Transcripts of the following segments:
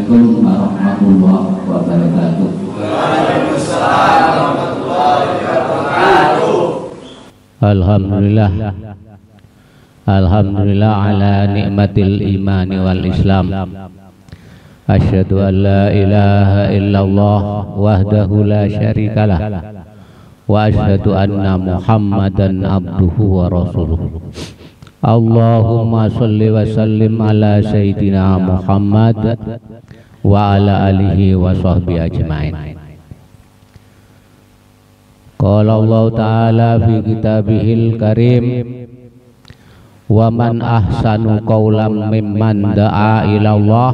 Assalamualaikum warahmatullahi wabarakatuh. Waalaikumsalam warahmatullahi wabarakatuh. Alhamdulillah. Alhamdulillah ala nikmatil iman wal Islam. Asyhadu an la ilaha illallah wahdahu la syarikalah wa asyhadu anna Muhammadan abduhu wa rasuluh. Allahumma sholli wa sallim ala sayyidina Muhammad wa ala alihi wa sahbihi ajma'in. Qala Allah ta'ala fi kitabihil karim, wa man ahsanu qawlan mimman da'a ila Allah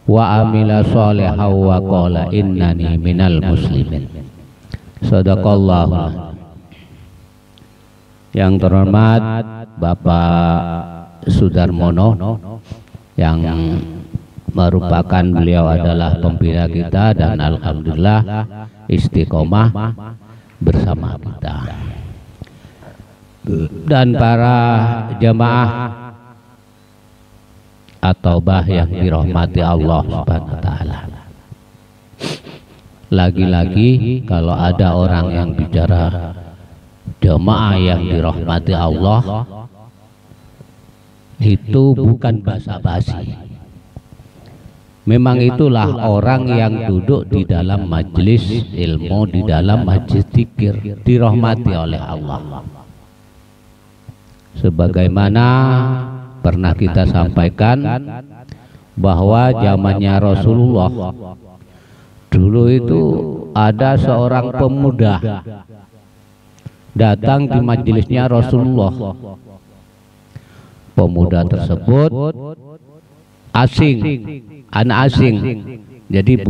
wa amila sholihan wa qala innani minal muslimin. Sadaqallahu. Yang terhormat Bapak Sudarmono, yang merupakan beliau adalah pembina kita dan alhamdulillah istiqomah bersama kita, dan para jamaah atau bah yang dirahmati Allah Subhanahu wa taala. Lagi-lagi kalau ada orang yang bicara jamaah yang dirahmati Allah, itu bukan basa-basi. Memang itulah orang yang duduk di dalam majelis ilmu, di dalam majelis zikir, dirahmati oleh Allah. Sebagaimana pernah kita sampaikan bahwa zamannya Rasulullah dulu itu ada seorang pemuda datang di majelisnya Rasulullah. Pemuda tersebut asing, anak asing, jadi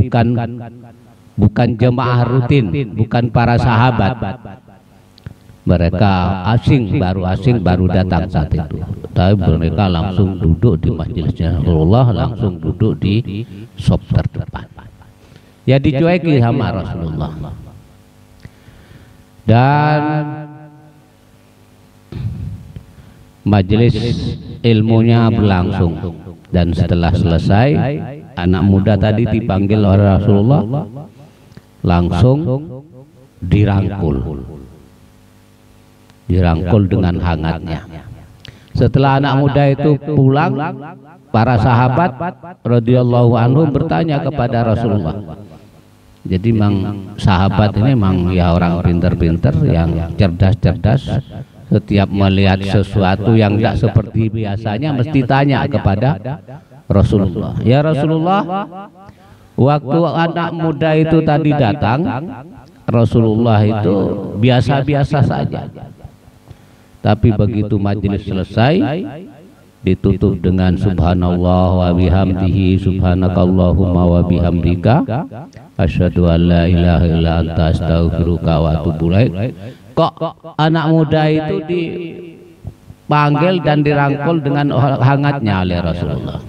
bukan jemaah rutin, bukan para sahabat. Mereka asing baru datang saat itu. Tapi mereka langsung duduk di majelisnya Rasulullah, langsung duduk di sop terdepan. Ya dicueki sama Rasulullah. Dan majelis ilmunya berlangsung, dan setelah selesai anak muda tadi dipanggil oleh Rasulullah, langsung dirangkul dengan hangatnya. Setelah anak muda itu pulang, para sahabat radhiyallahu anhum bertanya kepada Rasulullah. Jadi memang sahabat ini memang ya orang pintar-pintar, yang cerdas-cerdas. Setiap melihat sesuatu yang tidak seperti biasanya mesti tanya kepada Rasulullah. Ya Rasulullah, waktu anak muda itu tadi datang, Rasulullah itu biasa-biasa saja. Tapi begitu majelis selesai, ditutup dengan subhanallah wa bihamdihi subhanakallahumma wa bihamdika asyhadu an la ilaha illa anta astaghfiruka wa atubu ilaik. Kok anak muda itu dipanggil dan dirangkul dengan hangatnya oleh Rasulullah?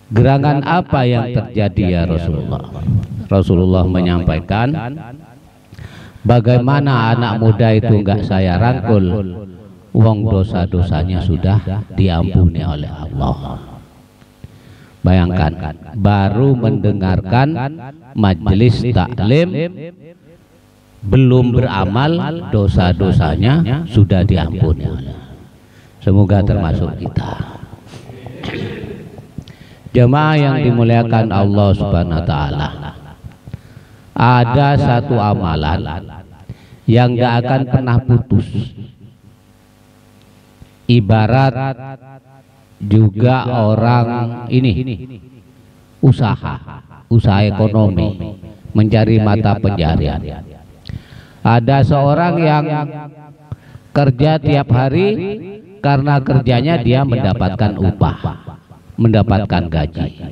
Gerangan apa yang terjadi ya Rasulullah? Rasulullah menyampaikan, bagaimana anak muda itu enggak saya rangkul, wong dosa-dosanya sudah diampuni oleh Allah. Bayangkan, baru mendengarkan majelis taklim, belum beramal, dosa-dosanya sudah diampuni. Semoga termasuk kita. Jemaah yang dimuliakan Allah Subhanahu wa taala, ada satu amalan yang gak akan pernah putus. Ibarat juga orang ini usaha ekonomi, mencari mata pencarian. Ada seorang yang kerja tiap hari, karena kerjanya dia mendapatkan upah, mendapatkan gaji.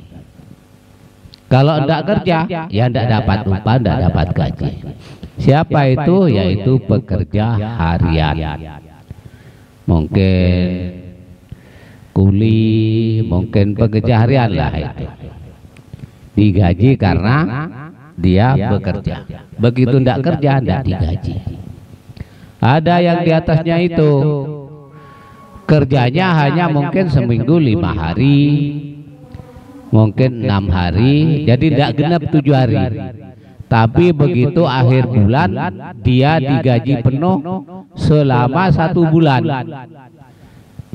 Kalau tidak kerja, ya tidak dapat upah, tidak dapat gaji. Siapa itu? Yaitu pekerja harian. Mungkin kuli, mungkin pekerja harian lah itu. Digaji karena dia bekerja. Begitu tidak kerja, tidak digaji. Ada yang di atasnya itu kerjanya hanya mungkin seminggu 5 hari, mungkin 6 hari, jadi tidak genap 7 hari. Tapi begitu akhir bulan dia digaji penuh selama 1 bulan.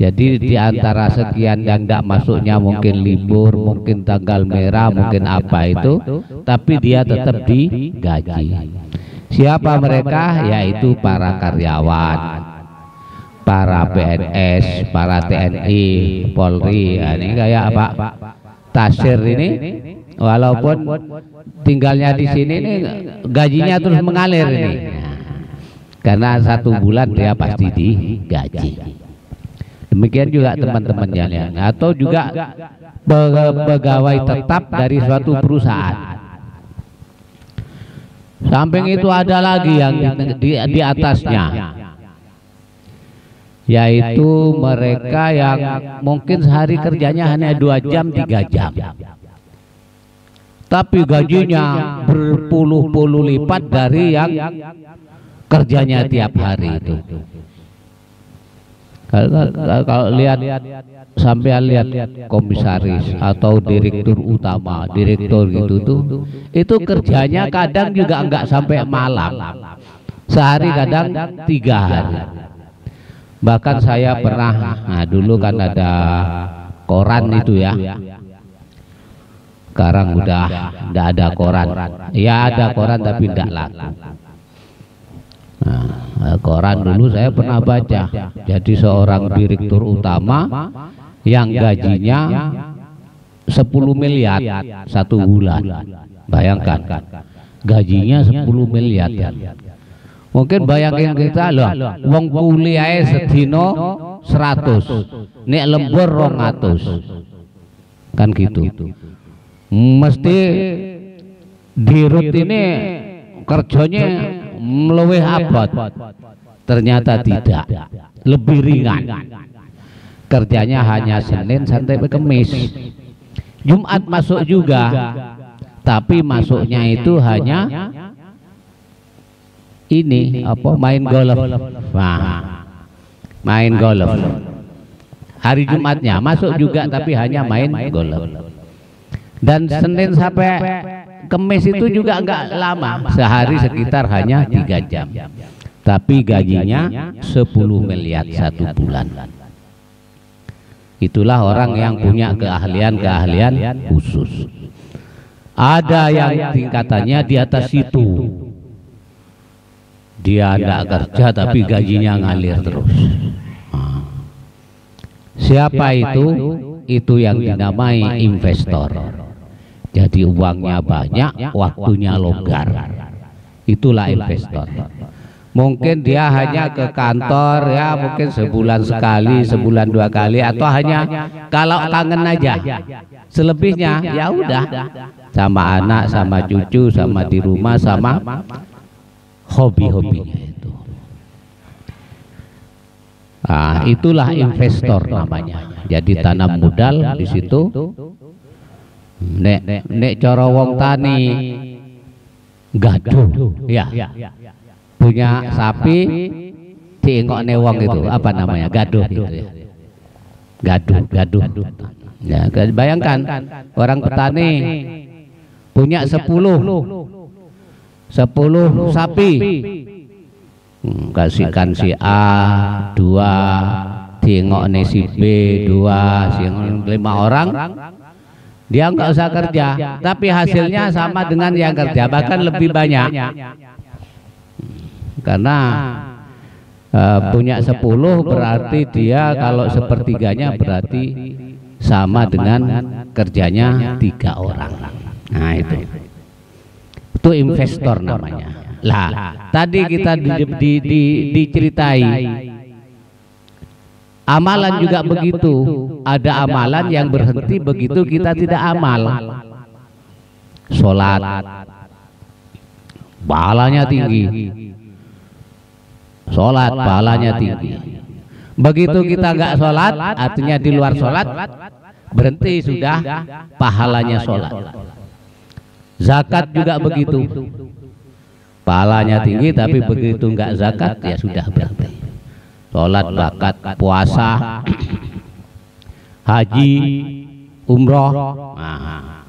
Jadi di antara sekian yang tidak masuknya mungkin libur, mungkin tanggal merah, mungkin apa itu, tapi dia tetap digaji. Siapa mereka? Yaitu para karyawan, para PNS, para TNI, Polri. Ini kayak Pak Tasir ini, walaupun tinggalnya di sini ini gajinya terus mengalir ini, karena 1 bulan dia pasti digaji. Demikian juga teman-teman yang atau juga pegawai tetap dari suatu perusahaan. Samping itu ada lagi yang di atasnya, yaitu mereka yang mungkin sehari kerjanya hanya 2 jam 3 jam, tapi gajinya berpuluh-puluh lipat dari yang kerjanya tiap hari itu. Kalau lihat, sampai lihat komisaris atau direktur utama, direktur gitu tuh, itu kerjanya kadang juga enggak sampai malam, sehari kadang 3 hari. Bahkan saya pernah, nah dulu kan ada koran itu ya, sekarang udah enggak ada koran. Ya ada koran tapi enggak laku. Nah, koran dulu saya pernah baca, jadi seorang direktur utama yang gajinya 10 miliar 1 bulan. Bayangkan, gajinya 10 miliar. Mungkin bayangin kita loh, wong kuliah sedino 100, nek lembur 200, kan gitu. Mesti dirut ini kerjanya meleweh abad, ternyata tidak, lebih ringan. Kerjanya hanya Senin sampai Kamis, Jumat masuk juga, tapi masuknya itu hanya ini apa, main golf. Nah, main golf. Hari Jumatnya masuk juga tapi hanya main golf. Dan Senin sampai Kamis itu juga enggak lama, sehari sekitar hanya 3 jam, tapi gajinya 10 miliar 1 bulan. Itulah orang yang punya keahlian khusus. Ada yang tingkatannya di atas itu, dia enggak kerja tapi gajinya ngalir terus. Siapa itu? Itu yang dinamai investor. Jadi uangnya banyak, waktunya longgar. Itulah investor. Mungkin dia hanya ke kantor ya, mungkin sebulan sekali, sebulan 2 kali, atau hanya kalau kangen aja. Selebihnya ya udah sama anak, sama cucu, sama di rumah, sama hobi-hobinya itu. Nah, itulah investor namanya. Jadi tanam modal di situ. Nek cara wong tani gaduh ya, punya sapi diengokne wong itu apa namanya, gaduh gitu ya. Gaduh ya, bayangkan orang petani punya 10 sapi, kasihkan si A 2, diengokne si B 2, si 5 orang. Dia nggak usah kerja, tapi hasilnya sama dengan yang kerja, bahkan lebih banyak. Karena punya 10 berarti dia kalau sepertiganya berarti sama dengan kerjanya 3 orang. Nah itu investor namanya. Lah tadi kita diceritai amalan juga begitu. Ada amalan yang berhenti begitu kita tidak amal. Sholat pahalanya tinggi, sholat pahalanya tinggi. Begitu kita nggak sholat, artinya di luar sholat, berhenti sudah pahalanya sholat. Zakat juga begitu, pahalanya tinggi, tapi begitu nggak zakat ya sudah berhenti. Sholat, zakat, puasa, haji, umroh. Nah.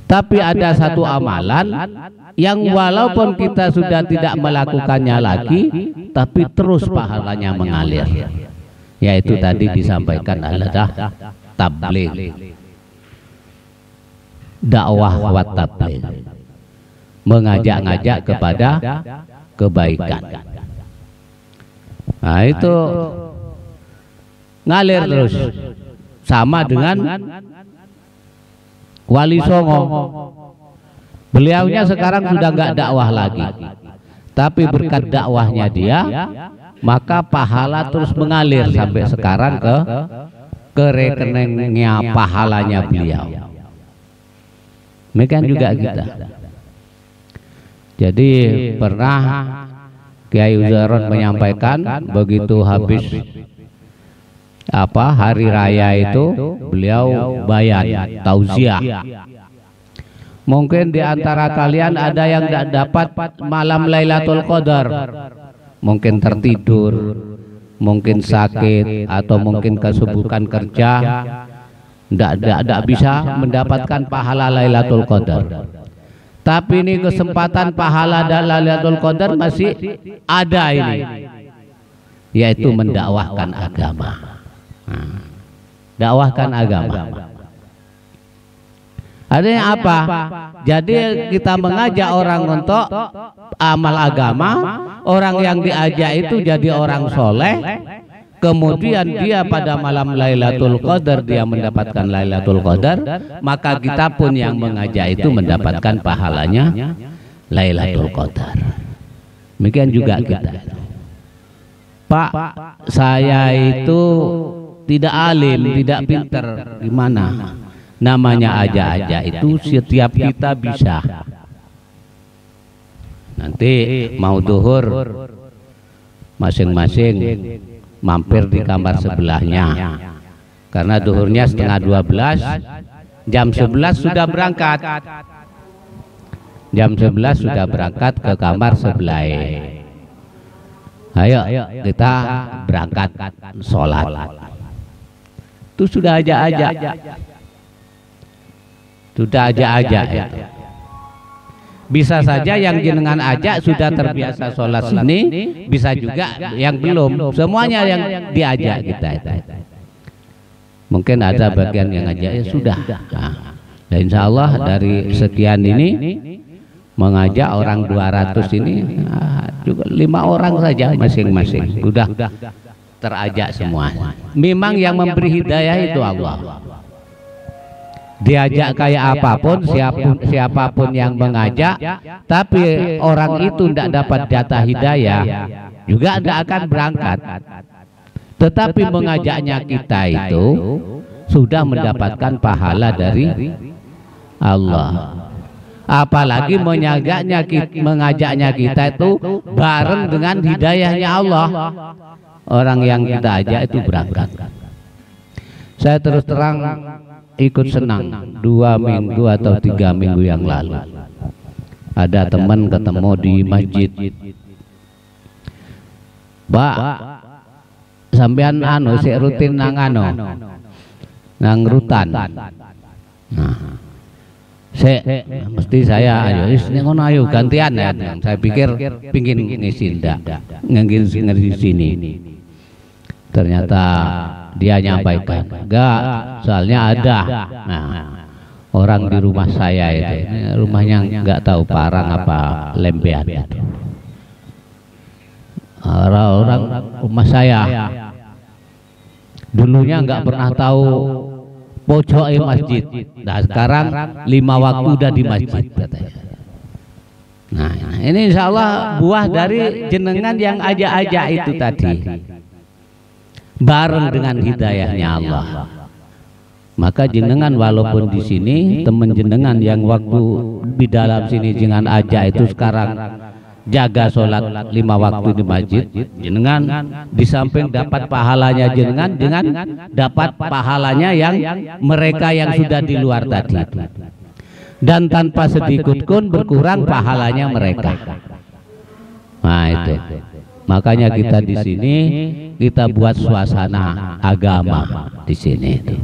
Tapi ada satu amalan yang walaupun kita sudah tidak melakukannya lagi, tapi terus pahalanya mengalir. Yaitu tadi disampaikan adalah tabligh, dakwah wa tabligh, mengajak-ngajak kepada kebaikan. Nah itu ngalir terus, sama dengan Wali Songo. Beliaunya sekarang sudah nggak dakwah lagi, tapi berkat dakwahnya dia, maka pahala terus mengalir sampai sekarang ke rekeningnya pahalanya beliau. Demikian juga kita. Jadi pernah Kiai Uzaron menyampaikan begitu habis hari raya itu beliau bayan tausiah. Mungkin di antara kalian ada yang tidak dapat malam Lailatul Qadar, mungkin tertidur, mungkin sakit, atau mungkin kesibukan kerja, tidak bisa mendapatkan pahala Lailatul Qadar. Tapi ini kesempatan pahala Lailatul Qadar masih ada ini, yaitu mendakwahkan agama. Dakwahkan agama. Artinya apa? Jadi kita mengajak orang untuk amal agama. Orang yang diajak itu jadi orang soleh. Kemudian dia pada malam Lailatul Qadar dia mendapatkan Lailatul Qadar. Maka kita pun yang mengajak itu mendapatkan pahalanya Lailatul Qadar. Demikian juga kita. Pak, saya itu tidak alim, tidak pinter. Gimana? Namanya aja itu setiap kita bisa. Nanti mau duhur masing-masing mampir di kamar sebelahnya, karena duhurnya setengah 12, jam 11 sudah berangkat. Jam 11 sudah berangkat ke kamar sebelah. Ayo kita berangkat sholat. Itu sudah aja. Sudah aja. Bisa saja yang jenengan ajak sudah terbiasa sholat sini, bisa juga yang belum. Semuanya yang diajak kita. Mungkin ada bagian yang ajak ya sudah. Dan insya Allah dari sekian ini mengajak orang 200 ini juga 5 orang saja masing-masing sudah terajak semua. Memang yang memberi hidayah itu Allah. Diajak kayak apapun, siapapun yang mengajak, tapi orang itu tidak dapat jatah hidayah, juga tidak akan berangkat. Tetapi mengajaknya kita itu sudah mendapatkan pahala dari Allah. Apalagi mengajaknya kita itu bareng dengan hidayahnya Allah. Orang yang kita ajak itu berangkat. Saya terus terang ikut senang 2 minggu atau 3 minggu yang lalu ada teman ketemu di masjid. Pak, sampean si rutin nang rutan. Nah, mesti saya ayo gantian ya. Saya pikir pingin ngisi ndak ngisi sini. Ternyata dia nyampaikan, enggak, soalnya ada. Nah, orang di rumah saya itu, rumahnya enggak tahu Parang apa Lembean itu. Orang rumah saya dulunya enggak pernah tahu pojok masjid. Nah, sekarang 5 waktu udah di masjid katanya. Nah, ini insya Allah buah dari jenengan yang ajak-ajak itu tadi. Bareng dengan hidayahnya Allah. Maka jenengan walaupun di sini teman jenengan yang waktu di dalam sini jangan ajak itu sekarang jaga sholat 5 waktu di masjid, jenengan di samping dapat pahalanya jenengan dapat pahalanya yang mereka yang sudah di luar tadi, dan tanpa sedikit pun berkurang pahalanya mereka. Nah itu Makanya kita di sini kita buat suasana agama di sini itu.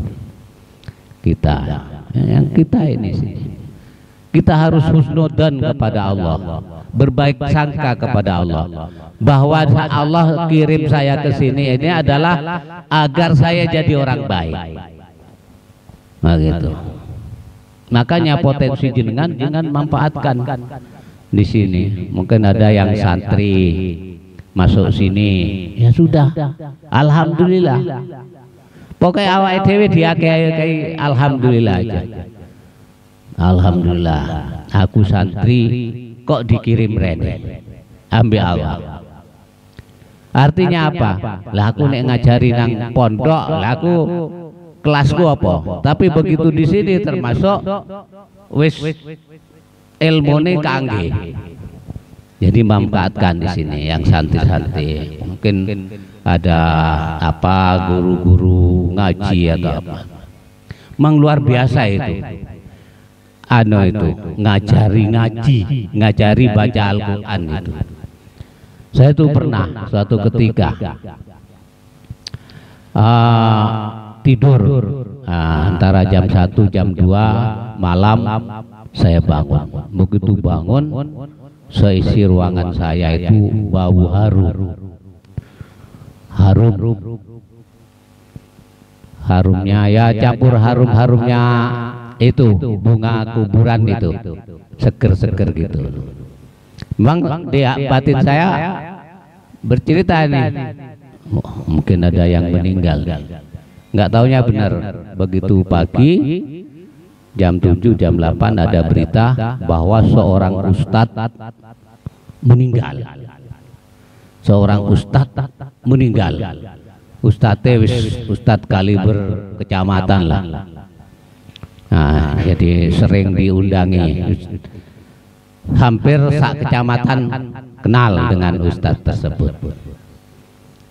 Kita yang kita ini sih. Kita harus husnudzon kepada Allah, berbaik sangka kepada Allah, bahwa Allah kirim saya ke sini ini adalah agar saya jadi orang baik. Nah gitu. Makanya potensi jenengan jangan manfaatkan di sini. Mungkin ada yang santri masuk sini, ya sudah, alhamdulillah. Pokoknya awake dhewe diakeh alhamdulillah aja. Alhamdulillah, aku santri kok dikirim rene, ambil Allah. Artinya apa? Lah aku nek ngajari nang pondok, lah aku kelasku apa? Tapi begitu di sini termasuk wis ilmune kangge. Jadi manfaatkan di sini yang santri-santri. Mungkin ada apa guru-guru ngaji atau apa. Mang luar biasa itu. Itu ngajari ngaji, ngajari baca Al-Quran itu. Saya tuh pernah suatu ketika tidur antara jam 1 jam 2 malam saya bangun. Begitu bangun seisi ruangan saya itu bau harum. Harumnya ya campur harum-harumnya itu bunga kuburan itu seger-seger gitu. Memang dia batin saya bercerita nih, mungkin ada yang meninggal, nggak taunya benar. Begitu pagi jam 7 jam 8 ada berita bahwa seorang ustadz meninggal. Seorang ustadz meninggal. Ustadz kaliber kecamatan lah. Nah, jadi sering diundangi. Hampir sak kecamatan kenal dengan ustadz tersebut.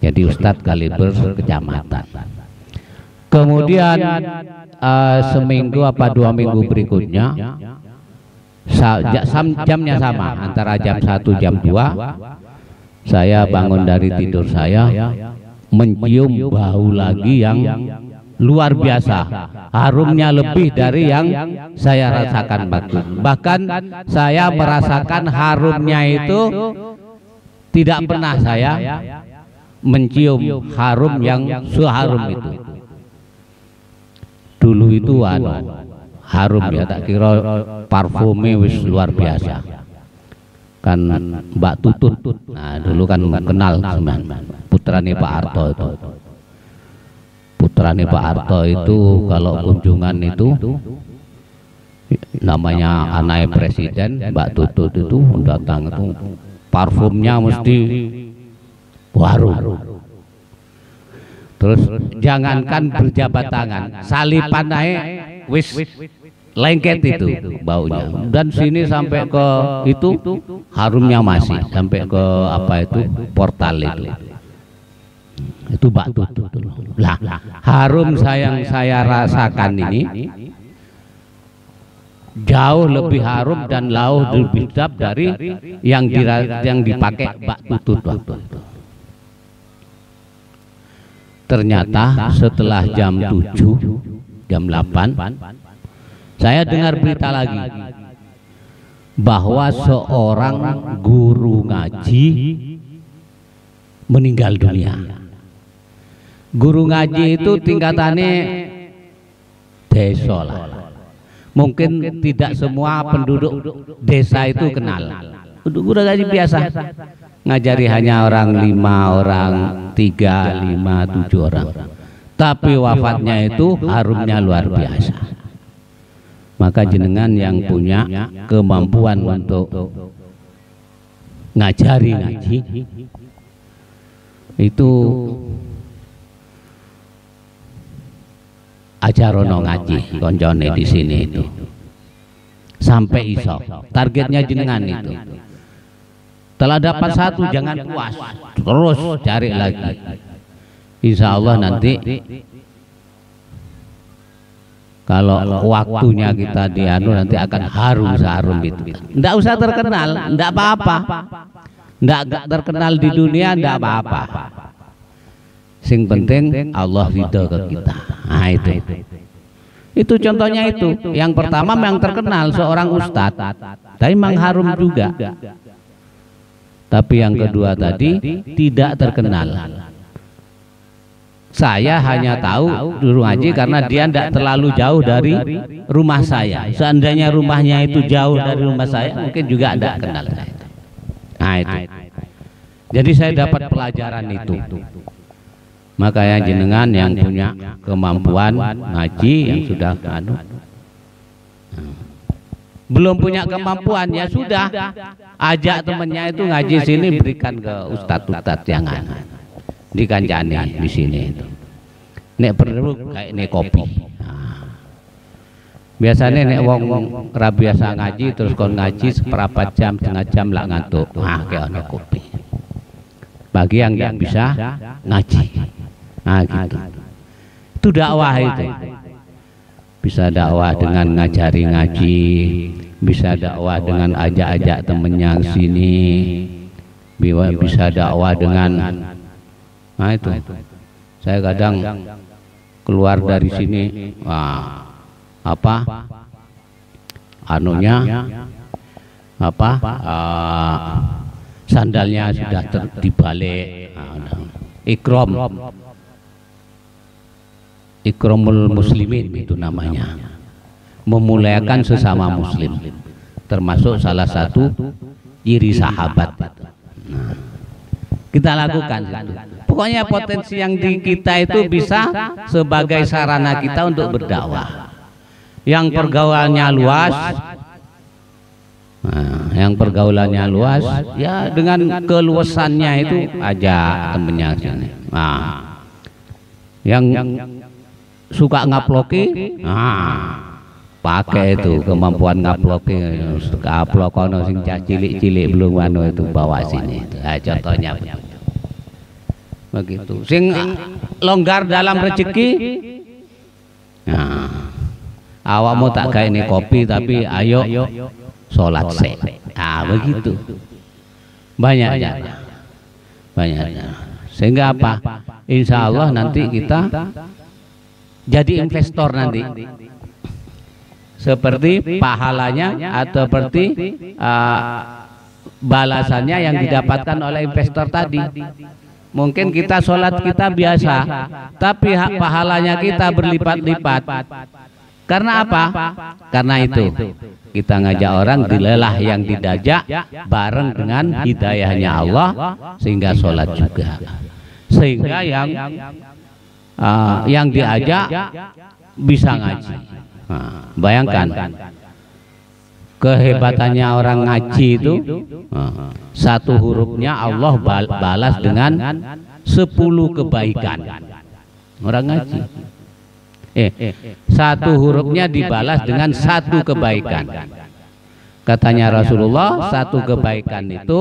Jadi ustadz kaliber kecamatan. Kemudian seminggu apa 2 minggu berikutnya jamnya sama, antara jam 1 jam 2 saya bangun dari tidur, saya mencium bau lagi yang luar biasa, harumnya lebih dari yang saya rasakan bahkan saya merasakan harumnya itu tidak pernah saya mencium harum yang seharum itu. Dulu itu harum ya, tak kira parfumnya wis luar biasa kan. Mbak Tutut, nah dulu kan kenal putrane Pak Harto itu. Putrane Pak Harto itu kalau kunjungan itu namanya anaknya presiden, Mbak Tutut itu datang itu parfumnya mesti harum. Terus jangankan berjabat tangan, salipan naik wis lengket itu baunya. Dan sini sampai ke itu harumnya masih sampai ke apa itu portal itu. Itu Mbak Tutut. Lah, harum yang saya rasakan ini jauh lebih harum dan jauh lebih sedap dari yang dipakai Mbak Tutut waktu itu. Ternyata setelah jam 7 jam 8 saya dengar berita lagi bahwa seorang guru ngaji meninggal dunia. Guru ngaji itu tingkatannya desa lah. Mungkin tidak semua penduduk desa itu kenal. Guru ngaji biasa ngajari hanya orang 5 orang, 3, 5, 7 orang. Tapi wafatnya itu harumnya luar biasa. Maka jenengan yang punya kemampuan untuk ngajari ngaji itu ajarono ngaji koncone di sini itu sampai iso. Targetnya jenengan itu. Telah dapat 1 jangan puas, terus cari lagi. Insya Allah nanti kalau waktunya kita nanti akan harum seharum itu. Nggak usah terkenal, nggak apa-apa. ndak terkenal di dunia ndak apa-apa. Sing penting Allah ridho ke kita. Nah itu contohnya itu. Yang pertama memang terkenal seorang ustadz, tapi memang harum juga. Tapi yang kedua tadi tidak terkenal. Saya hanya tahu dulu ngaji karena dia tidak terlalu jauh dari rumah saya. Seandainya rumahnya itu jauh dari rumah saya, mungkin juga tidak kenal saya. Nah itu. Jadi saya dapat pelajaran itu. Makanya jenengan yang punya kemampuan ngaji yang sudah belum punya kemampuan ya sudah, ajak temennya itu ngaji sini, berikan ke ustadz-ustadz yang dikancani di sini itu. Nek perlu kayak nek kopi. Biasanya nek wong ra biasa ngaji terus kon ngaji seperempat jam, setengah jam lah ngantuk. Nah, kayak nek kopi. Bagi yang nggak bisa ngaji. Nah gitu. Itu dakwah itu. Bisa dakwah dengan ngajari ngaji, bisa dakwah dengan ajak-ajak temennya sini, bisa dakwah dengan, nah itu. Saya kadang keluar dari sini, sandalnya sudah dibalik, ikramul muslimin itu namanya, memuliakan sesama muslim, termasuk salah satu ciri sahabat. Nah, kita lakukan itu. Pokoknya potensi yang di kita itu bisa sebagai sarana kita untuk berdakwah. Yang pergaulannya luas, yang pergaulannya luas, ya dengan keluasannya itu aja temennya sini. Nah, yang suka ngaploki, pakai itu kemampuan ngaploki, ngaplok kono sing cilik-cilik belum anu itu bawa sini. Nah, contohnya begitu. Sing longgar dalam rezeki, awakmu tak kayak ini kopi tapi ayo sholat sek. Begitu. Banyaknya. Sehingga apa? Insya Allah nanti kita jadi investor nanti, seperti pahalanya atau seperti balasannya yang didapatkan oleh investor tadi. Mungkin kita sholat kita biasa, tapi pahalanya kita berlipat-lipat. Karena apa? Karena itu kita ngajak orang dilelah yang didajak bareng dengan hidayahnya Allah, sehingga sholat juga, sehingga yang diajak bisa ngaji. Bayangkan kehebatannya orang ngaji itu, satu hurufnya Allah balas dengan 10 kebaikan. Orang ngaji, satu hurufnya dibalas dengan 1 kebaikan. Katanya Rasulullah, 1 kebaikan itu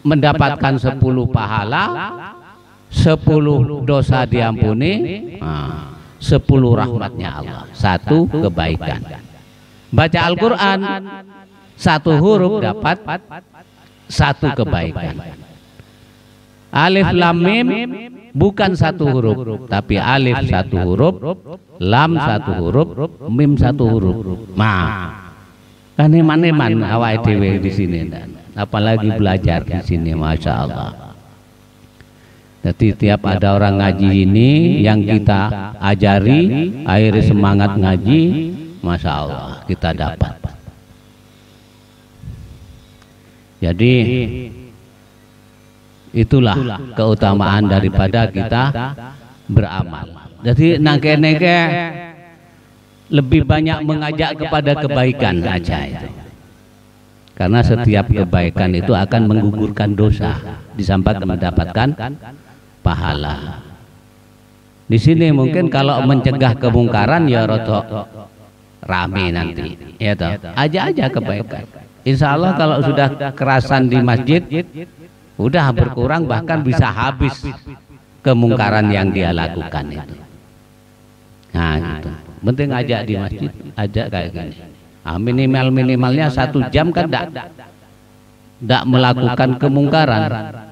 mendapatkan 10 pahala, 10 dosa diampuni, 10 rahmatnya Allah, 1 kebaikan. Baca Al-Quran, 1 huruf dapat 1 kebaikan. Alif lam mim bukan 1 huruf, tapi alif 1 huruf, lam 1 huruf, mim 1 huruf. Kan eman-eman awake dhewe di sini, apalagi belajar di sini, masya Allah. Jadi tiap ada orang ngaji ini yang kita ajari, akhirnya semangat ngaji, masya Allah kita dapat. Jadi itulah keutamaan daripada kita beramal. Jadi nangke-nangke lebih banyak mengajak kepada kebaikan aja itu. Karena setiap kebaikan itu akan menggugurkan dosa, disampaikan mendapatkan pahala. Di sini mungkin kalau mencegah kemungkaran ya rotok rame nanti, ya toh. Aja kebaikan. Insya Allah kalau sudah kerasan di masjid, udah berkurang, bahkan bisa habis kemungkaran yang dia lakukan itu. Nah gitu. Penting ajak di masjid, ajak kayak gini. Minimalnya 1 jam kan tidak melakukan kemungkaran.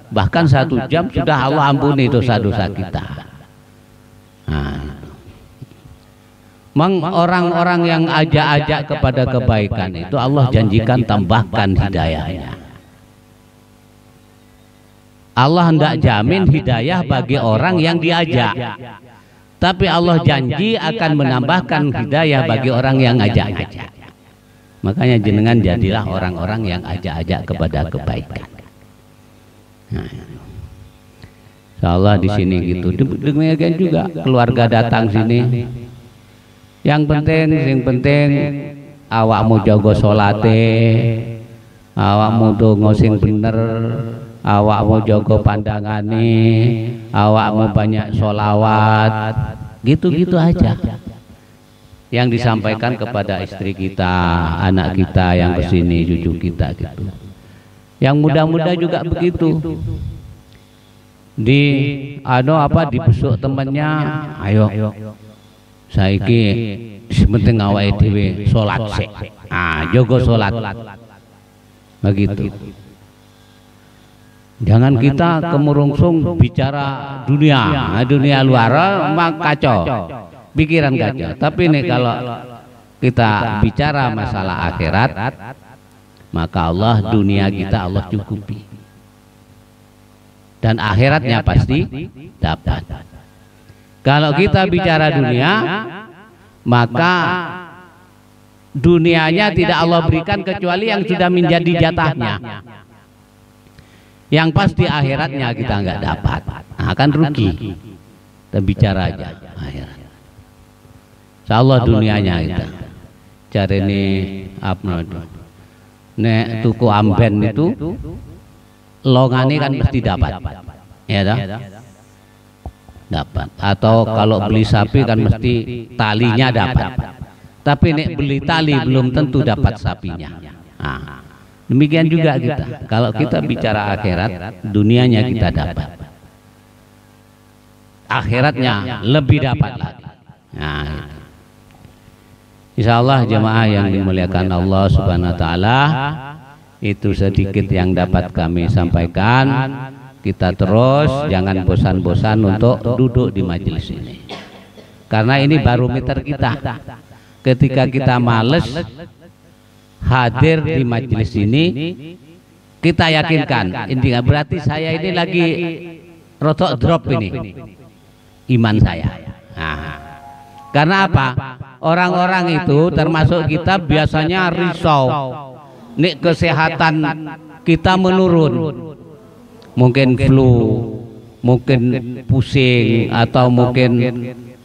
Bahkan 1 jam sudah Allah ampuni dosa-dosa kita. Orang-orang yang ajak-ajak kepada kebaikan itu Allah janjikan tambahkan hidayahnya. Allah hendak jamin hidayah bagi orang yang diajak, tapi Allah janji akan menambahkan hidayah bagi orang yang ajak-ajak. Makanya jenengan jadilah orang-orang yang ajak-ajak kepada kebaikan. Insyaallah di sini gitu. Demikian juga keluarga datang sini. Yang penting awakmu jaga salate, awakmu donga sing bener, awakmu jaga pandangane, awakmu banyak sholawat, gitu-gitu aja. Yang disampaikan kepada istri kita, anak kita yang kesini, cucu kita gitu. Yang muda-muda juga begitu. Dibesuk temannya, ayo saiki penting awake dhewe salat sik. Jaga salat. Begitu. Jangan kita kemurungsung bicara dunia, dunia luar mak kacau, pikiran kacau. Tapi nih kalau kita bicara masalah akhirat, maka Allah dunia kita Allah cukupi, dan akhiratnya pasti dapat. Kalau kita bicara dunia, maka dunianya tidak Allah berikan kecuali yang sudah menjadi jatahnya. Yang pasti akhiratnya kita nggak dapat, akan rugi. Kita bicara aja akhirat. Insyaallah dunianya kita cari ini apa itu? Nek tuku amben itu longane kan mesti dapat, ya dah. Dapat. Atau kalau beli sapi kan mesti talinya dapat. Tapi nek beli tali belum tentu dapat sapinya. Demikian juga kita. Kalau kita bicara akhirat, dunianya kita dapat, akhiratnya lebih dapat lagi. Insyaallah jemaah yang dimuliakan Allah Subhanahu wa taala, itu sedikit yang dapat kami sampaikan. Kita terus jangan bosan-bosan untuk duduk di majelis ini, karena ini barometer kita. Ketika kita males hadir di majelis ini, kita yakinkan ini berarti saya ini lagi rotok drop ini iman saya. Karena apa? Orang-orang itu termasuk kita biasanya risau, nek kesehatan kita menurun. Mungkin flu, mungkin pusing, atau mungkin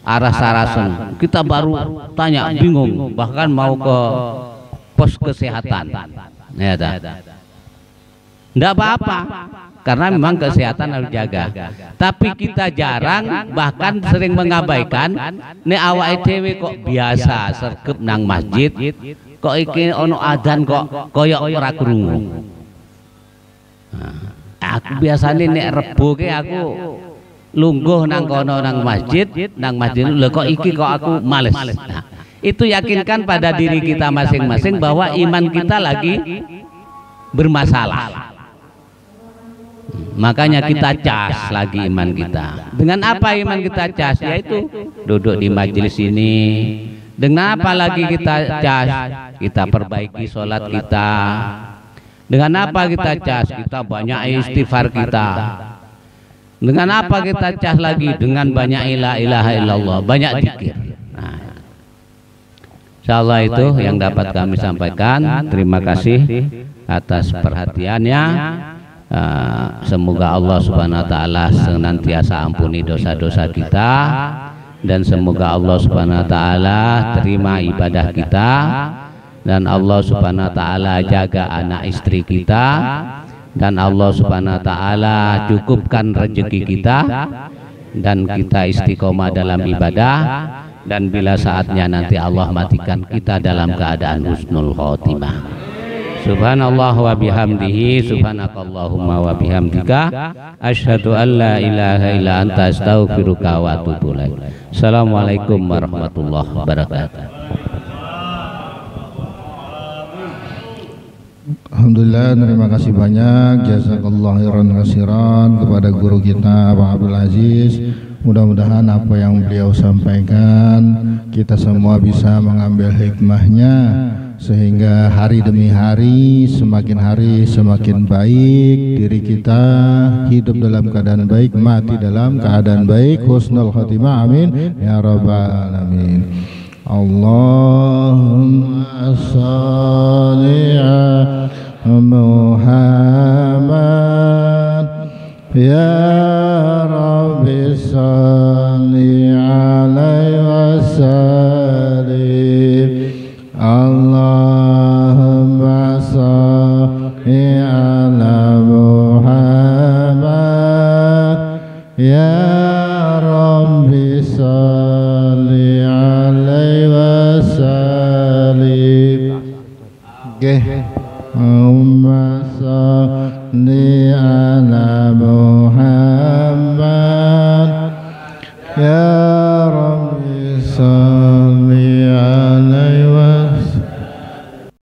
aras-arasan. Kita baru tanya, bingung, bahkan mau ke pos kesehatan. Ya, tidak apa-apa, karena memang kesehatan harus jaga. Tapi kita jarang, bahkan sering mengabaikan. Nek awake dhewe kok biasa sergep nang masjid, kok iki ono adzan kok koyok ora krungu. Aku biasanya nek Rebo ke aku lungguh nang kono nang masjid lho kok iki kok aku males. Itu yakinkan pada diri kita masing-masing bahwa iman kita lagi bermasalah. Makanya kita cas lagi iman kita. Dengan apa iman kita cas? Yaitu duduk di majelis ini. Dengan apa lagi kita cas? Kita perbaiki sholat kita. Dengan apa kita cas? Kita banyak istighfar kita. Dengan apa kita cas lagi? Dengan banyak la ilaha illallah, banyak zikir. Insyaallah itu yang dapat kami sampaikan. Terima kasih atas perhatiannya. Semoga Allah Subhanahu wa taala senantiasa ampuni dosa-dosa kita, dan semoga Allah Subhanahu wa taala terima ibadah kita, dan Allah Subhanahu wa taala jaga anak istri kita, dan Allah Subhanahu wa taala cukupkan rezeki kita, dan kita istiqomah dalam ibadah, dan bila saatnya nanti Allah matikan kita dalam keadaan husnul khotimah. Subhanallah wa bihamdihi, subhanakallahumma wa bihamdika, asyhadu an la ilaha illa anta, astaghfiruka wa atubu ilaik. Assalamualaikum warahmatullahi wabarakatuh. Alhamdulillah, terima kasih banyak, jazakallahu khairan katsiran kepada guru kita Pak Abdul Aziz. Mudah-mudahan apa yang beliau sampaikan kita semua bisa mengambil hikmahnya, sehingga hari demi hari semakin baik diri kita, hidup dalam keadaan baik, mati dalam keadaan baik, husnul khotimah, amin ya rabbal alamin. Allahumma sholli ala Muhammad ya Rabbi sholli alaihi wasallim. Allahumma sholli ala Muhammad ya Rabbi sholli alaihi wasallim. Allahumma sholli ala Muhammad ya